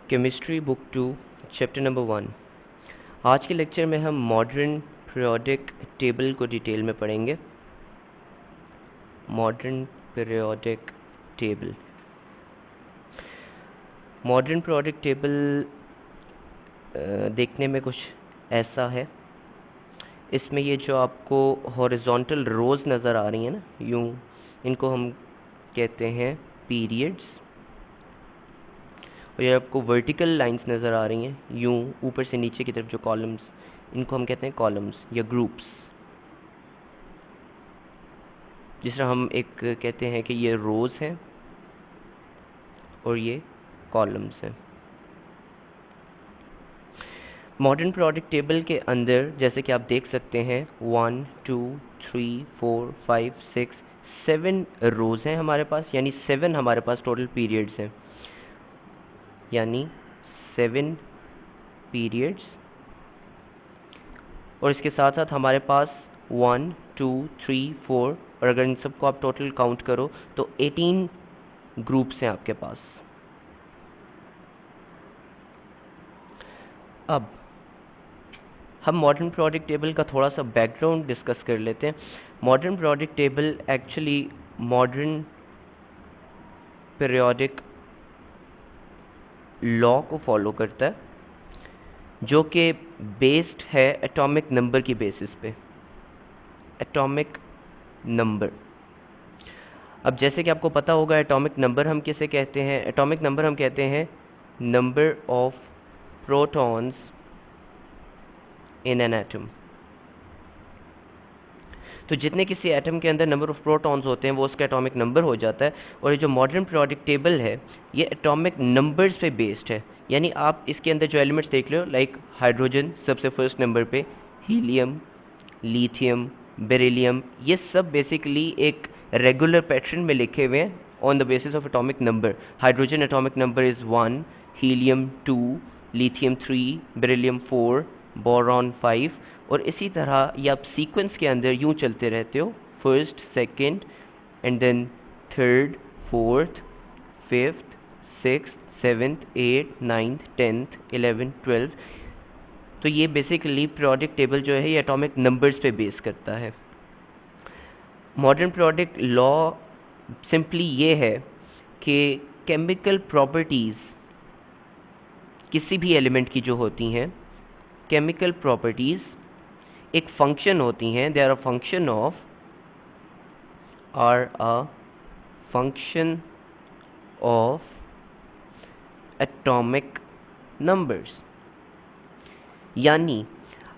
Chemistry book 2 chapter number 1। आज के lecture में हम मॉडर्न पीरियोडिक टेबल को डिटेल में पढ़ेंगे। Modern periodic table. Modern periodic table देखने में कुछ ऐसा है। इसमें ये जो आपको हॉरिजॉन्टल रोज नज़र आ रही हैं ना, यूं, इनको हम कहते हैं पीरियड्स। और ये आपको वर्टिकल लाइंस नज़र आ रही हैं यूं ऊपर से नीचे की तरफ जो कॉलम्स, इनको हम कहते हैं कॉलम्स या ग्रुप्स। जिस तरह हम एक कहते हैं कि ये रोज हैं और ये कॉलम्स हैं। मॉडर्न पीरियोडिक टेबल के अंदर जैसे कि आप देख सकते हैं 1 2 3 4 5 6 7 रोज हैं हमारे पास, यानी 7 हमारे पास टोटल पीरियड्स हैं, यानी 7 पीरियड्स। और इसके साथ साथ हमारे पास 1 2 3 4, और अगर इन सबको आप टोटल काउंट करो तो 18 ग्रुप्स हैं आपके पास। अब हम मॉडर्न पीरियोडिक टेबल का थोड़ा सा बैकग्राउंड डिस्कस कर लेते हैं। Modern periodic table actually modern periodic law को फॉलो करता है, जो कि बेस्ड है एटॉमिक नंबर की बेसिस पे। Atomic number. अब जैसे कि आपको पता होगा एटॉमिक नंबर हम किसे कहते हैं? एटॉमिक नंबर हम कहते हैं number of protons in an atom. तो जितने किसी एटम के अंदर नंबर ऑफ प्रोटॉन्स होते हैं वो उसका एटॉमिक नंबर हो जाता है। और ये जो मॉडर्न पीरियोडिक टेबल है ये एटॉमिक नंबर्स पे बेस्ड है। यानी आप इसके अंदर जो एलिमेंट्स देख लो, लाइक हाइड्रोजन सबसे फर्स्ट नंबर पे, हीलियम, लिथियम, बेरिलियम, ये सब बेसिकली एक रेगुलर पैटर्न में लिखे हुए हैं on the basis of atomic number. Hydrogen atomic number is 1, helium 2, lithium 3, beryllium 4, boron 5। और इसी तरह ये आप सीक्वेंस के अंदर यूं चलते रहते हो, first, second, and then third, fourth, fifth, sixth, seventh, eighth, ninth, tenth, 11, 12। तो ये बेसिकली पीरियोडिक टेबल जो है ये एटॉमिक नंबर्स पे बेस करता है। मॉडर्न पीरियोडिक लॉ सिंपली ये है कि केमिकल प्रॉपर्टीज़ किसी भी एलिमेंट की जो होती हैं, केमिकल प्रॉपर्टीज़ एक फंक्शन होती हैं। They are a function of atomic numbers. यानी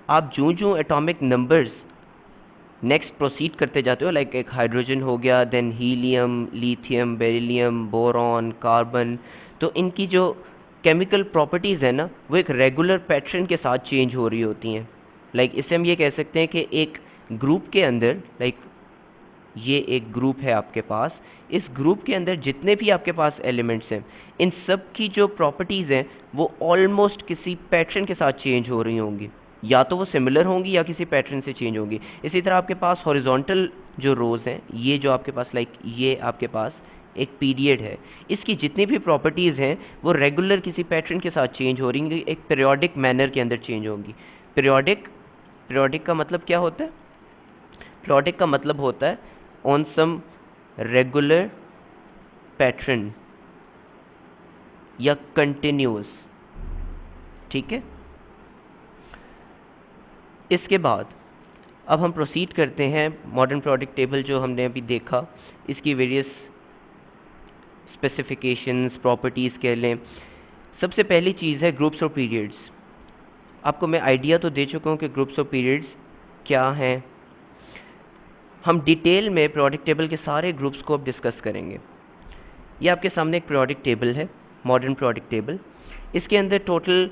आप जो एटॉमिक नंबर्स नेक्स्ट प्रोसीड करते जाते हो, लाइक एक हाइड्रोजन हो गया, then helium, lithium, beryllium, boron, carbon, तो इनकी जो केमिकल प्रॉपर्टीज़ है ना वो एक रेगुलर पैटर्न के साथ चेंज हो रही होती हैं। लाइक इससे हम ये कह सकते हैं कि एक ग्रुप के अंदर, लाइक ये एक ग्रुप है आपके पास, इस ग्रुप के अंदर जितने भी आपके पास एलिमेंट्स हैं इन सब की जो प्रॉपर्टीज़ हैं वो ऑलमोस्ट किसी पैटर्न के साथ चेंज हो रही होंगी, या तो वो सिमिलर होंगी या किसी पैटर्न से चेंज होंगी। इसी तरह आपके पास हॉरिजॉन्टल जो रोज हैं, ये जो आपके पास, लाइक ये आपके पास एक पीरियड है, इसकी जितनी भी प्रॉपर्टीज़ हैं वो रेगुलर किसी पैटर्न के साथ चेंज हो रही होंगी, एक पीरियोडिक मैनर के अंदर चेंज होंगी। पीरियोडिक का मतलब क्या होता है? पीरियोडिक का मतलब होता है ऑन सम रेगुलर पैटर्न या कंटिन्यूस। ठीक है। इसके बाद अब हम प्रोसीड करते हैं मॉडर्न पीरियोडिक टेबल जो हमने अभी देखा, इसकी वेरियस स्पेसिफिकेशंस, प्रॉपर्टीज़ कह लें। सबसे पहली चीज़ है ग्रुप्स ऑफ पीरियड्स। आपको मैं आइडिया तो दे चुका हूँ कि ग्रुप्स ऑफ पीरियड्स क्या हैं। हम डिटेल में पीरियोडिक टेबल के सारे ग्रुप्स को अब डिस्कस करेंगे। ये आपके सामने एक पीरियोडिक टेबल है, मॉडर्न पीरियोडिक टेबल। इसके अंदर टोटल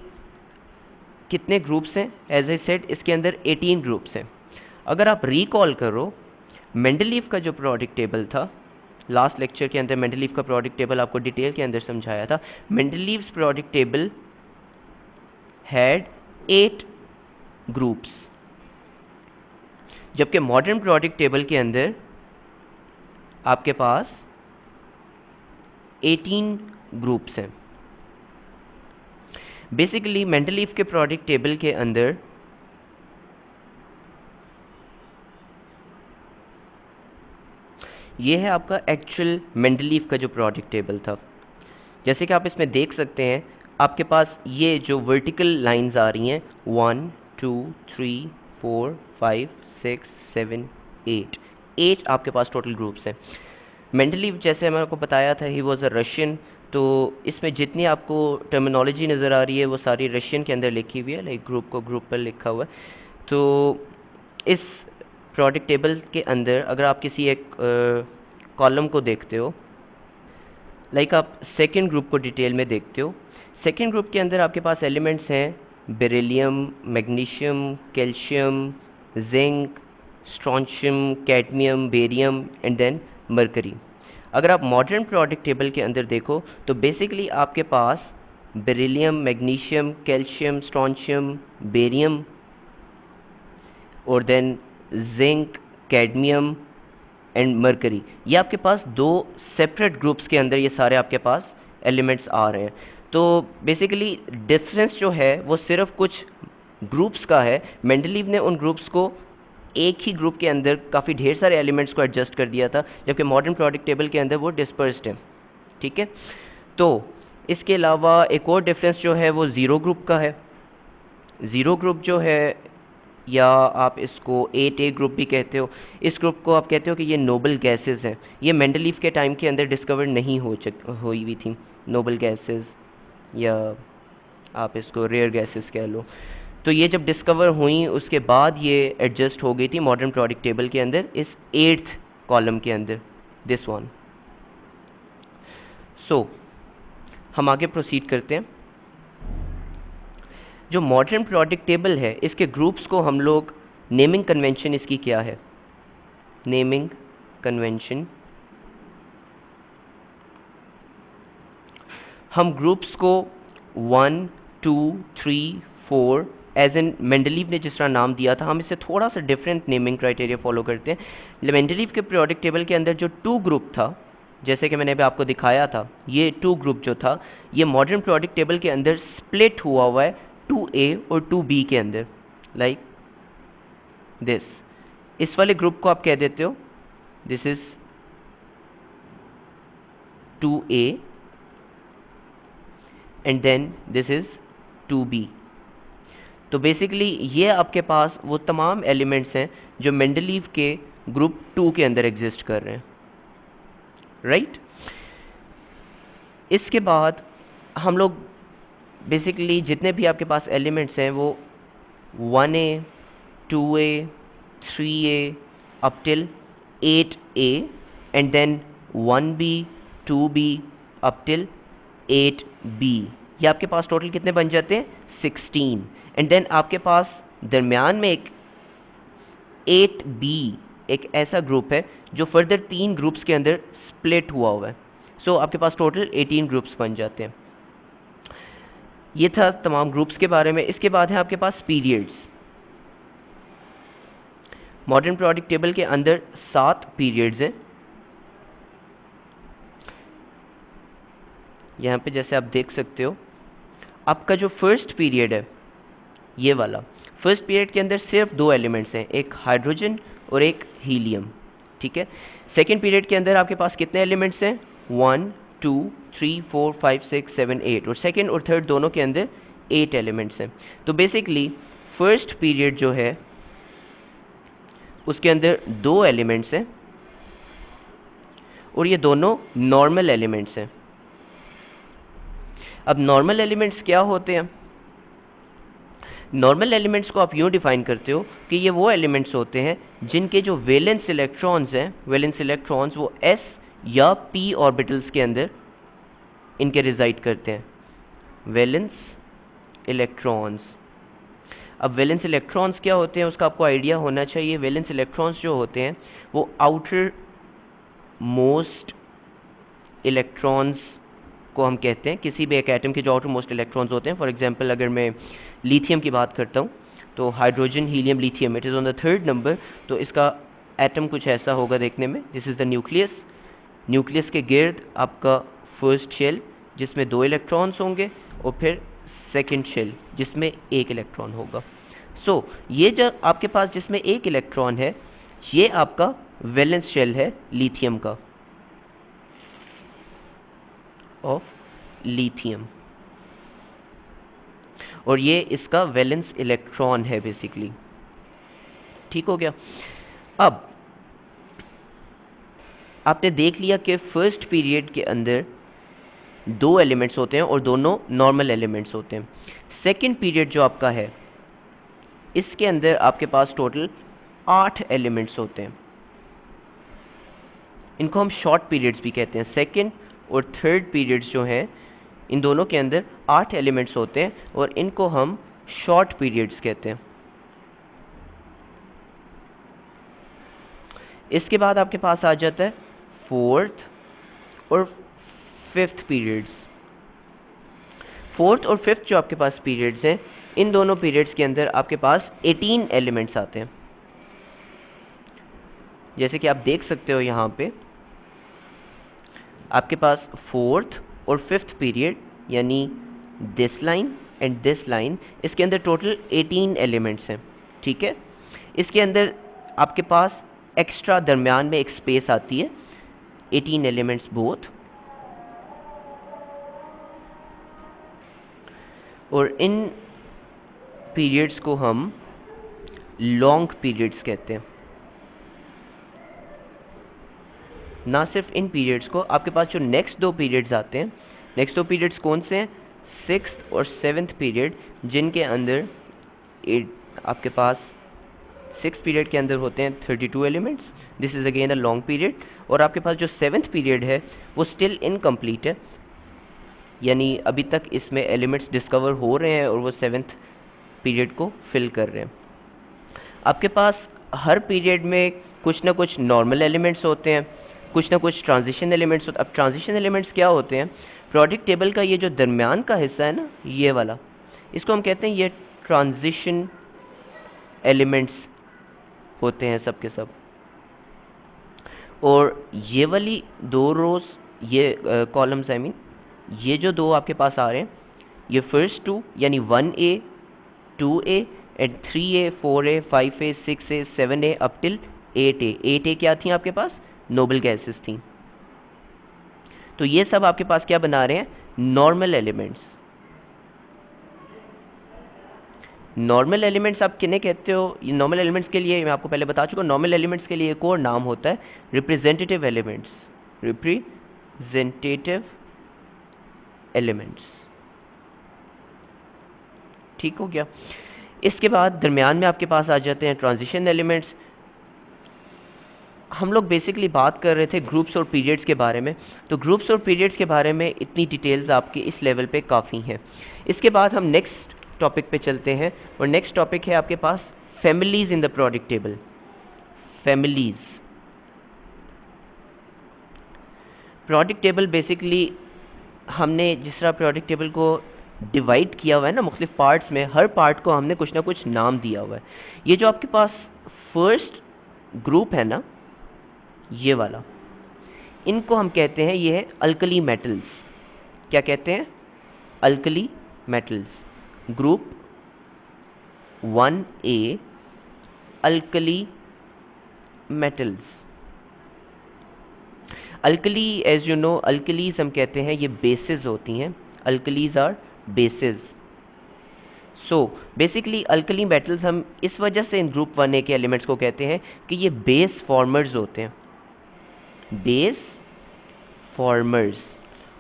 कितने ग्रुप्स हैं? एज आई सेड इसके अंदर 18 ग्रुप्स हैं। अगर आप रिकॉल करो मेंडलीव का जो पीरियोडिक टेबल था, लास्ट लेक्चर के अंदर मेंडलीव का पीरियोडिक टेबल आपको डिटेल के अंदर समझाया था। Mendeleev's periodic table had 8 groups, जबकि मॉडर्न पीरियोडिक टेबल के अंदर आपके पास 18 ग्रुप्स हैं। बेसिकली मेंडलीव के प्रोडक्ट टेबल के अंदर ये है आपका एक्चुअल मेंडलीव का जो प्रोडक्ट टेबल था। जैसे कि आप इसमें देख सकते हैं, आपके पास ये जो वर्टिकल लाइंस आ रही हैं 1 2 3 4 5 6 7 8 आपके पास टोटल ग्रुप्स हैं। मेंडलीव जैसे मैंने आपको बताया था, ही वॉज अ रशियन, तो इसमें जितनी आपको टर्मिनोलॉजी नज़र आ रही है वो सारी रशियन के अंदर लिखी हुई है, लाइक ग्रुप को ग्रुप पर लिखा हुआ है। तो इस प्रोडक्ट टेबल के अंदर अगर आप किसी एक कॉलम को देखते हो, लाइक आप सेकेंड ग्रुप को डिटेल में देखते हो, सेकेंड ग्रुप के अंदर आपके पास एलिमेंट्स हैं beryllium, magnesium, calcium, zinc, strontium, cadmium, barium and then mercury. अगर आप मॉडर्न प्रोडक्ट टेबल के अंदर देखो तो बेसिकली आपके पास beryllium, magnesium, calcium, strontium, barium और then zinc, cadmium and mercury, ये आपके पास दो सेपरेट ग्रुप्स के अंदर ये सारे आपके पास एलिमेंट्स आ रहे हैं। तो बेसिकली डिफरेंस जो है वो सिर्फ कुछ ग्रुप्स का है। मेंडलीव ने उन ग्रुप्स को एक ही ग्रुप के अंदर काफ़ी ढेर सारे एलिमेंट्स को एडजस्ट कर दिया था, जबकि मॉडर्न प्रोडक्ट टेबल के अंदर वो डिस्पर्स्ड है। ठीक है, तो इसके अलावा एक और डिफरेंस जो है वो ज़ीरो ग्रुप का है। ज़ीरो ग्रुप जो है, या आप इसको 8A ग्रुप भी कहते हो, इस ग्रुप को आप कहते हो कि ये नोबल गैसेस हैं। ये मेंडलीव के टाइम के अंदर डिस्कवर नहीं हुई हुई थी नोबल गैसेस, या आप इसको रेयर गैसेस कह लो। तो ये जब डिस्कवर हुई उसके बाद ये एडजस्ट हो गई थी मॉडर्न प्रोडक्ट टेबल के अंदर इस 8th कॉलम के अंदर, दिस वन। सो हम आगे प्रोसीड करते हैं। जो मॉडर्न प्रोडक्ट टेबल है इसके ग्रुप्स को हम लोग, नेमिंग कन्वेंशन इसकी क्या है, नेमिंग कन्वेंशन, हम ग्रुप्स को 1 2 3 4 एज एन मेंडलीव ने जिस तरह नाम दिया था, हम इससे थोड़ा सा डिफरेंट नेमिंग क्राइटेरिया फॉलो करते हैं। मेंडलीव के प्रोडक्ट टेबल के अंदर जो 2 ग्रुप था, जैसे कि मैंने अभी आपको दिखाया था, ये 2 ग्रुप जो था ये मॉडर्न प्रोडक्ट टेबल के अंदर स्प्लिट हुआ है 2A और 2B के अंदर, लाइक दिस। इस वाले ग्रुप को आप कह देते हो this is 2A and then this is 2B। तो बेसिकली ये आपके पास वो तमाम एलिमेंट्स हैं जो मेंडलीव के ग्रुप 2 के अंदर एग्जिस्ट कर रहे हैं, राइट। इसके बाद हम लोग बेसिकली जितने भी आपके पास एलिमेंट्स हैं वो 1A 2A 3A up till 8A and then 1B 2B up till 8B, ये आपके पास टोटल कितने बन जाते हैं 16। एंड देन आपके पास दरमियान में एक 8B एक ऐसा ग्रुप है जो फर्दर 3 ग्रुप्स के अंदर स्प्लिट हुआ है। सो आपके पास टोटल 18 ग्रुप्स बन जाते हैं। ये था तमाम ग्रुप्स के बारे में। इसके बाद है आपके पास पीरियड्स। मॉडर्न प्रोडक्ट टेबल के अंदर 7 पीरियड्स हैं। यहाँ पे जैसे आप देख सकते हो, आपका जो फर्स्ट पीरियड है ये वाला, फर्स्ट पीरियड के अंदर सिर्फ 2 एलिमेंट्स हैं, एक हाइड्रोजन और एक हीलियम। ठीक है, सेकेंड पीरियड के अंदर आपके पास कितने एलिमेंट्स हैं 1 2 3 4 5 6 7 8, और सेकेंड और थर्ड दोनों के अंदर 8 एलिमेंट्स हैं। तो बेसिकली फर्स्ट पीरियड जो है उसके अंदर 2 एलिमेंट्स हैं और ये दोनों नॉर्मल एलिमेंट्स हैं। अब नॉर्मल एलिमेंट्स क्या होते हैं? नॉर्मल एलिमेंट्स को आप यूँ डिफाइन करते हो कि ये वो एलिमेंट्स होते हैं जिनके जो वैलेंस इलेक्ट्रॉन्स हैं, वैलेंस इलेक्ट्रॉन्स वो s या p ऑर्बिटल्स के अंदर इनके रिजाइड करते हैं, वैलेंस इलेक्ट्रॉन्स। अब वैलेंस इलेक्ट्रॉन्स क्या होते हैं उसका आपको आइडिया होना चाहिए। वैलेंस इलेक्ट्रॉन्स जो होते हैं वो आउटर मोस्ट इलेक्ट्रॉन्स को हम कहते हैं, किसी भी एक एटम के जो आउटर मोस्ट इलेक्ट्रॉन्स होते हैं। फॉर एग्जांपल अगर मैं लिथियम की बात करता हूँ तो hydrogen helium lithium, it is on the third number. तो इसका एटम कुछ ऐसा होगा देखने में, this is the nucleus. Nucleus के गिर्द आपका फर्स्ट शेल जिसमें 2 इलेक्ट्रॉन्स होंगे और फिर सेकंड शेल जिसमें एक इलेक्ट्रॉन होगा। सो ये जो आपके पास जिसमें एक इलेक्ट्रॉन है ये आपका वैलेंस शेल है लिथियम का, ऑफ लिथियम, और ये इसका वैलेंस इलेक्ट्रॉन है बेसिकली। ठीक हो गया। अब आपने देख लिया कि फर्स्ट पीरियड के अंदर दो एलिमेंट्स होते हैं और दोनों नॉर्मल एलिमेंट्स होते हैं। सेकंड पीरियड जो आपका है इसके अंदर आपके पास टोटल 8 एलिमेंट्स होते हैं। इनको हम शॉर्ट पीरियड्स भी कहते हैं। सेकंड और थर्ड पीरियड्स जो हैं इन दोनों के अंदर 8 एलिमेंट्स होते हैं और इनको हम शॉर्ट पीरियड्स कहते हैं। इसके बाद आपके पास आ जाता है फोर्थ और फिफ्थ पीरियड्स। फोर्थ और फिफ्थ जो आपके पास पीरियड्स हैं इन दोनों पीरियड्स के अंदर आपके पास 18 एलिमेंट्स आते हैं। जैसे कि आप देख सकते हो यहाँ पे आपके पास फोर्थ और फिफ्थ पीरियड यानी this line and this line, इसके अंदर टोटल 18 एलिमेंट्स हैं। ठीक है, इसके अंदर आपके पास एक्स्ट्रा दरमियान में एक स्पेस आती है, 18 एलिमेंट्स बोथ, और इन पीरियड्स को हम लॉन्ग पीरियड्स कहते हैं। ना सिर्फ इन पीरियड्स को, आपके पास जो नेक्स्ट दो पीरियड्स आते हैं, नेक्स्ट दो पीरियड्स कौन से हैं? सिक्स्थ और सेवन्थ पीरियड, जिनके अंदर आपके पास सिक्स पीरियड के अंदर होते हैं 32 elements, this is again a long period. और आपके पास जो सेवन्थ पीरियड है वो स्टिल इनकम्प्लीट है, यानी अभी तक इसमें एलिमेंट्स डिस्कवर हो रहे हैं और वो सेवन्थ पीरियड को फिल कर रहे हैं। आपके पास हर पीरियड में कुछ ना कुछ नॉर्मल एलिमेंट्स होते हैं, कुछ ना कुछ ट्रांजिशन एलिमेंट्स होते हैं। अब ट्रांजिशन एलिमेंट्स क्या होते हैं? प्रोडक्ट टेबल का ये जो दरमियान का हिस्सा है ना, ये वाला, इसको हम कहते हैं ये ट्रांजिशन एलिमेंट्स होते हैं सब के सब। और ये वाली दो रोज, ये कॉलम्स आई मीन, ये जो दो आपके पास आ रहे हैं, ये फर्स्ट टू यानी 1A 2A and 3A 4A 5A 6A 7A up till 8A। 8A क्या थी आपके पास? नोबल गैसेस थी। तो ये सब आपके पास क्या बना रहे हैं? Normal elements. नॉर्मल एलिमेंट्स आप किन्हें कहते हो? ये नॉर्मल एलिमेंट्स के लिए मैं आपको पहले बता चुका हूँ, नॉर्मल एलिमेंट्स के लिए एक और नाम होता है रिप्रेजेंटेटिव एलिमेंट्स। Representative elements. ठीक हो गया। इसके बाद दरमियान में आपके पास आ जाते हैं ट्रांजिशन एलिमेंट्स। हम लोग बेसिकली बात कर रहे थे ग्रुप्स और पीरियड्स के बारे में, तो ग्रुप्स और पीरियड्स के बारे में इतनी डिटेल्स आपके इस लेवल पे काफ़ी हैं। इसके बाद हम नेक्स्ट टॉपिक पे चलते हैं और नेक्स्ट टॉपिक है आपके पास families in the product table. Families product table basically हमने जिस तरह प्रोडक्ट टेबल को डिवाइड किया हुआ है ना मुख्तलिफ पार्ट्स में, हर पार्ट को हमने कुछ ना कुछ नाम दिया हुआ है। ये जो आपके पास फर्स्ट ग्रुप है ना, ये वाला, इनको हम कहते हैं ये है अल्कली मेटल्स। क्या कहते हैं? Alkali metals. Group 1A alkali metals. Alkali, as you know, alkalis हम कहते हैं ये बेसिस होती हैं। Alkalis are bases. So basically alkali metals हम इस वजह से इन ग्रुप 1A के एलिमेंट्स को कहते हैं कि ये बेस फॉर्मर्स होते हैं। Base formers.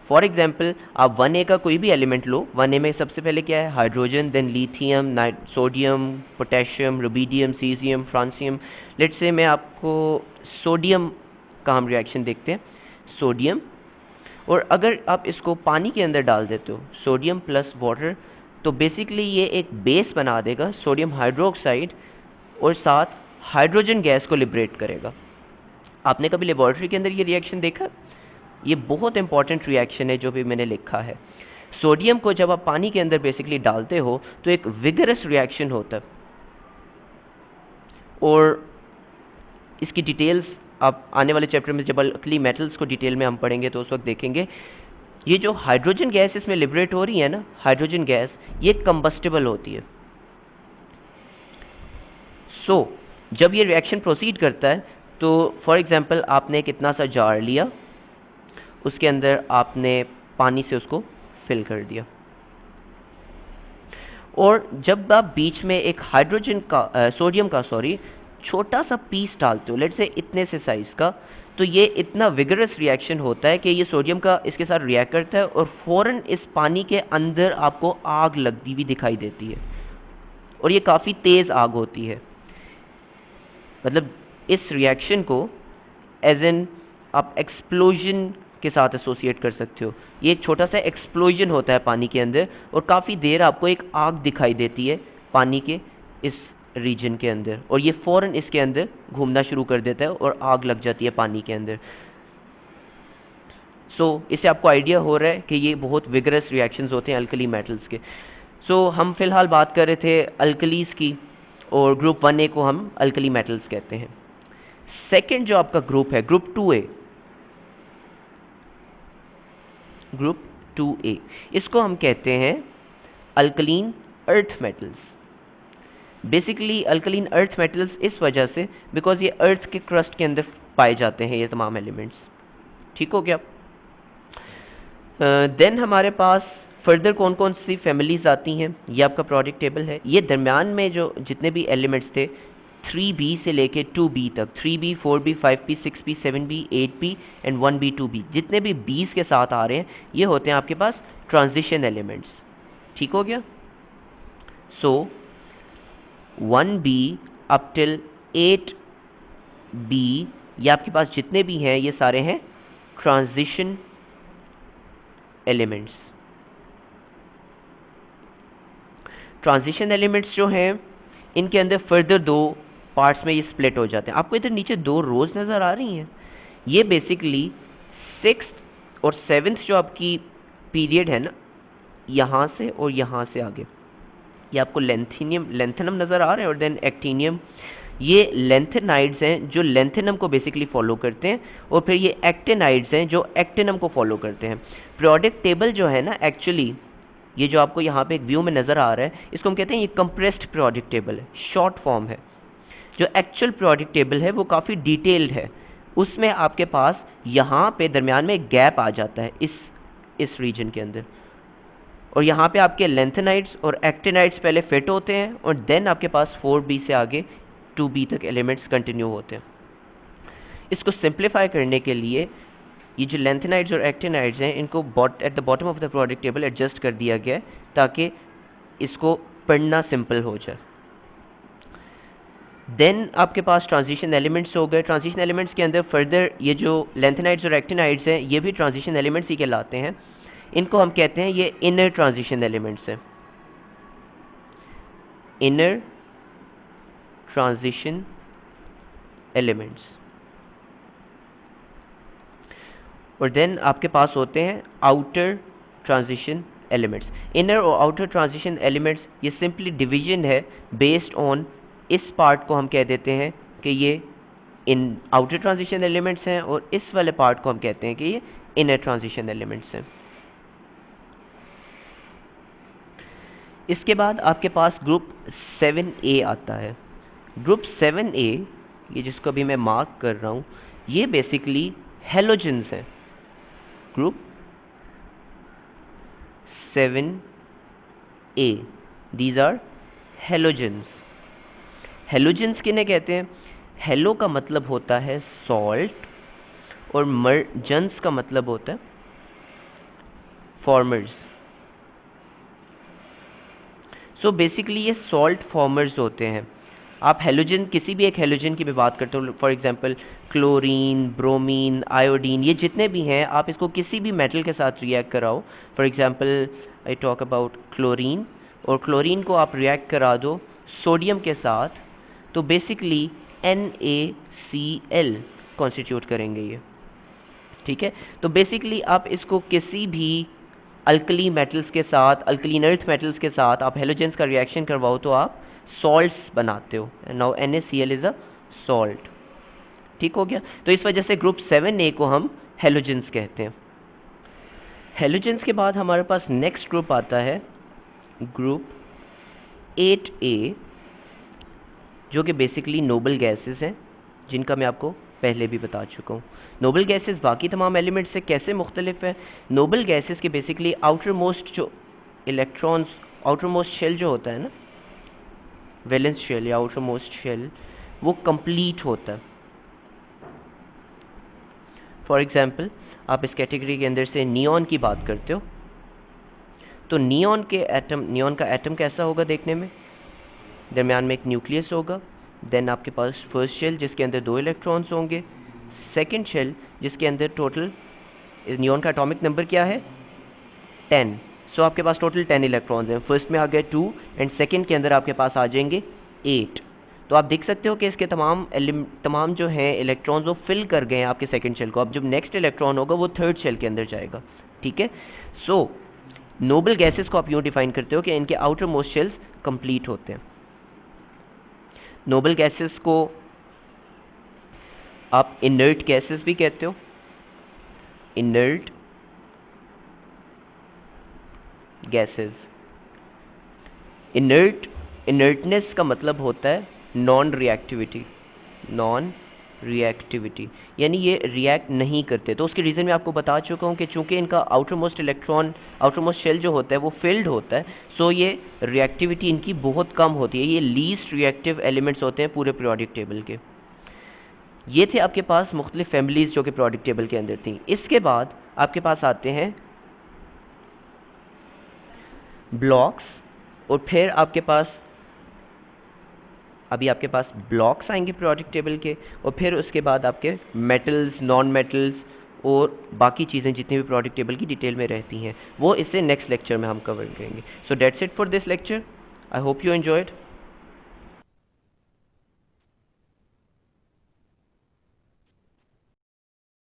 फॉर एग्जाम्पल आप 1A का कोई भी एलिमेंट लो, 1A में सबसे पहले क्या है? Hydrogen, then lithium, sodium, potassium, rubidium, caesium, francium. Let's say मैं आपको सोडियम का हम रिएक्शन देखते हैं, सोडियम, और अगर आप इसको पानी के अंदर डाल देते हो, सोडियम प्लस वाटर, तो बेसिकली ये एक बेस बना देगा, सोडियम हाइड्रोक्साइड, और साथ हाइड्रोजन गैस को लिबरेट करेगा। आपने कभी लेबोरेटरी के अंदर ये रिएक्शन देखा? ये बहुत इंपॉर्टेंट रिएक्शन है जो भी मैंने लिखा है। सोडियम को जब आप पानी के अंदर बेसिकली डालते हो तो एक विगरस रिएक्शन होता है, और इसकी डिटेल्स आप आने वाले चैप्टर में जब अल्कली मेटल्स को डिटेल में हम पढ़ेंगे तो उस वक्त देखेंगे। ये जो हाइड्रोजन गैस इसमें लिबरेट हो रही है ना, हाइड्रोजन गैस, ये कंबस्टिबल होती है। सो जब ये रिएक्शन प्रोसीड करता है तो फॉर एग्जांपल आपने एक इतना सा जार लिया, उसके अंदर आपने पानी से उसको फिल कर दिया, और जब आप बीच में एक हाइड्रोजन का सोडियम का छोटा सा पीस डालते हो, लेट्स से इतने से साइज का, तो ये इतना विगरस रिएक्शन होता है कि ये सोडियम का इसके साथ रिएक्ट करता है और फौरन इस पानी के अंदर आपको आग लगती हुई दिखाई देती है, और ये काफ़ी तेज़ आग होती है। मतलब इस रिएक्शन को एज एन आप एक्सप्लोजन के साथ एसोसिएट कर सकते हो। ये एक छोटा सा एक्सप्लोजन होता है पानी के अंदर, और काफ़ी देर आपको एक आग दिखाई देती है पानी के इस रीजन के अंदर, और ये फ़ौरन इसके अंदर घूमना शुरू कर देता है और आग लग जाती है पानी के अंदर। इससे आपको आइडिया हो रहा है कि ये बहुत विगरस रिएक्शंस होते हैं अल्कली मेटल्स के। हम फिलहाल बात कर रहे थे अल्कलीज की, और ग्रुप 1A को हम अल्कली मेटल्स कहते हैं। सेकेंड जो आपका ग्रुप है, ग्रुप 2A, ग्रुप 2A, इसको हम कहते हैं alkaline earth metals. Basically alkaline earth metals इस वजह से बिकॉज ये अर्थ के क्रस्ट के अंदर पाए जाते हैं ये तमाम एलिमेंट्स। ठीक हो गया। देन हमारे पास फर्दर कौन कौन सी फैमिलीज आती हैं, ये आपका प्रोडक्ट टेबल है। ये दरमियान में जो जितने भी एलिमेंट्स थे 3B से लेके 2B तक, 3B 4B 5B 6B 7B 8B and 1B 2B, जितने भी B's के साथ आ रहे हैं ये होते हैं आपके पास ट्रांजिशन एलिमेंट्स। ठीक हो गया। 1B अप टिल 8B ये आपके पास जितने भी हैं ये सारे हैं ट्रांजिशन एलिमेंट्स। ट्रांजिशन एलिमेंट्स जो हैं इनके अंदर फर्दर दो पार्ट्स में ये स्प्लिट हो जाते हैं। आपको इधर नीचे दो रोज नज़र आ रही हैं, ये बेसिकली 6th और 7th जो आपकी पीरियड है ना, यहाँ से और यहाँ से आगे ये आपको लेंथेनम नज़र आ रहे हैं, और देन एक्टिनियम। ये लेंथेनाइड्स हैं जो लेंथेनम को बेसिकली फॉलो करते हैं, और फिर ये एक्टिनाइड्स हैं जो एक्टिनम को फॉलो करते हैं। प्रोडक्ट टेबल जो है ना, एक्चुअली ये जो आपको यहाँ पे एक व्यू में नज़र आ रहा है, इसको हम कहते हैं ये कंप्रेस्ड प्रोडक्ट टेबल है, शॉर्ट फॉर्म है। जो एक्चुअल प्रोडक्ट टेबल है वो काफ़ी डिटेल्ड है, उसमें आपके पास यहाँ पे दरमियान में एक गैप आ जाता है इस रीजन के अंदर, और यहाँ पे आपके लेंथेनाइड्स और एक्टिनाइड्स पहले फिट होते हैं, और देन आपके पास 4B से आगे 2B तक एलिमेंट्स कंटिन्यू होते हैं। इसको सिंप्लीफाई करने के लिए ये जो लेंथेनाइड्स और एक्टिनाइड्स हैं इनको at the bottom of the product table adjust कर दिया गया है ताकि इसको पढ़ना सिंपल हो जाए। देन आपके पास ट्रांजिशन एलिमेंट्स हो गए। ट्रांजिशन एलिमेंट्स के अंदर फर्दर ये जो लेंथेनाइड्स और एक्टिनाइड्स हैं ये भी ट्रांजिशन एलिमेंट्स ही कहलाते हैं। इनको हम कहते हैं ये इनर ट्रांजिशन एलिमेंट्स हैं, इनर ट्रांजिशन एलिमेंट्स। और देन आपके पास होते हैं आउटर ट्रांजिशन एलिमेंट्स। इनर और आउटर ट्रांजिशन एलिमेंट्स ये सिंपली डिवीजन है बेस्ड ऑन, इस पार्ट को हम कह देते हैं कि ये इन आउटर ट्रांजिशन एलिमेंट्स हैं, और इस वाले पार्ट को हम कहते हैं कि ये इनर ट्रांजिशन एलिमेंट्स हैं। इसके बाद आपके पास ग्रुप 7A आता है। ग्रुप 7A ये जिसको अभी मैं मार्क कर रहा हूँ ये बेसिकली हेलोजेंस हैं। Group 7A these are halogens. Halogens किन्हें कहते हैं? हेलो का मतलब होता है सॉल्ट, और मर्जेंस का मतलब होता है फॉर्मर्स। सो बेसिकली ये सॉल्ट फॉर्मर्स होते हैं। आप हेलोजन, किसी भी एक हेलोजन की भी बात करते हो, for example chlorine, bromine, iodine, ये जितने भी हैं आप इसको किसी भी मेटल के साथ रिएक्ट कराओ। For example I talk about chlorine, और क्लोरीन को आप रिएक्ट करा दो सोडियम के साथ, तो बेसिकली NaCl कॉन्स्टिट्यूट करेंगे ये। ठीक है, तो बेसिकली आप इसको किसी भी अल्कली मेटल्स के साथ, अल्कलीन अर्थ मेटल्स के साथ आप हेलोजेंस का रिएक्शन करवाओ तो आप सॉल्ट्स बनाते हो। Now NaCl is a salt. ठीक हो गया। तो इस वजह से ग्रुप 7A को हम हेलोजेंस कहते हैं। हेलोजेंस के बाद हमारे पास नेक्स्ट ग्रुप आता है ग्रुप 8A, जो कि बेसिकली नोबल गैसेस हैं, जिनका मैं आपको पहले भी बता चुका हूँ। नोबल गैसेस बाकी तमाम एलिमेंट से कैसे मुख्तलिफ है? नोबल गैसेस के बेसिकली आउटर मोस्ट जो इलेक्ट्रॉन्स, आउटर मोस्ट शेल जो होता है ना, वैलेंस शेल या आउटर मोस्ट शेल, वो कंप्लीट होता है। फॉर एग्जांपल आप इस कैटेगरी के अंदर से नियॉन की बात करते हो, तो नियॉन का एटम कैसा होगा देखने में? दरमियान में एक न्यूक्लियस होगा, देन आपके पास फर्स्ट शेल जिसके अंदर 2 इलेक्ट्रॉन्स होंगे, सेकंड शेल जिसके अंदर टोटल, नियॉन का एटॉमिक नंबर क्या है? 10। सो आपके पास टोटल 10 इलेक्ट्रॉन्स हैं। फर्स्ट में आ गए 2 एंड सेकंड के अंदर आपके पास आ जाएंगे 8। तो आप देख सकते हो कि इसके तमाम जो हैं इलेक्ट्रॉन्स वो फिल कर गए हैं आपके सेकंड शेल को। अब जब नेक्स्ट इलेक्ट्रॉन होगा वो थर्ड शेल के अंदर जाएगा, ठीक है। सो नोबल गैसेस को आप यूँ डिफाइन करते हो कि इनके आउटर मोस्ट शेल्स कंप्लीट होते हैं। नोबल गैसेस को आप इनर्ट गैसेस भी कहते हो। इनर्ट गैसेस, इनर्टनेस का मतलब होता है नॉन रिएक्टिविटी। नॉन रिएक्टिविटी यानी ये रिएक्ट नहीं करते। तो उसके रीज़न मैं आपको बता चुका हूँ कि चूंकि इनका outer most electron, outer most shell जो होता है वो फिल्ड होता है, सो ये रिएक्टिविटी इनकी बहुत कम होती है। ये लीस्ट रिएक्टिव एलिमेंट्स होते हैं पूरे पीरियोडिक टेबल के। ये थे आपके पास मुख्तलिफ फैमिलीज जो कि पीरियोडिक टेबल के अंदर थी। इसके बाद आपके पास आते हैं ब्लॉक्स, और फिर आपके पास ब्लॉक्स आएंगे पीरियोडिक टेबल के, और फिर उसके बाद आपके मेटल्स, नॉन मेटल्स और बाकी चीज़ें जितनी भी पीरियोडिक टेबल की डिटेल में रहती हैं वो इससे नेक्स्ट लेक्चर में हम कवर करेंगे। So that's it for this lecture. I hope you enjoyed.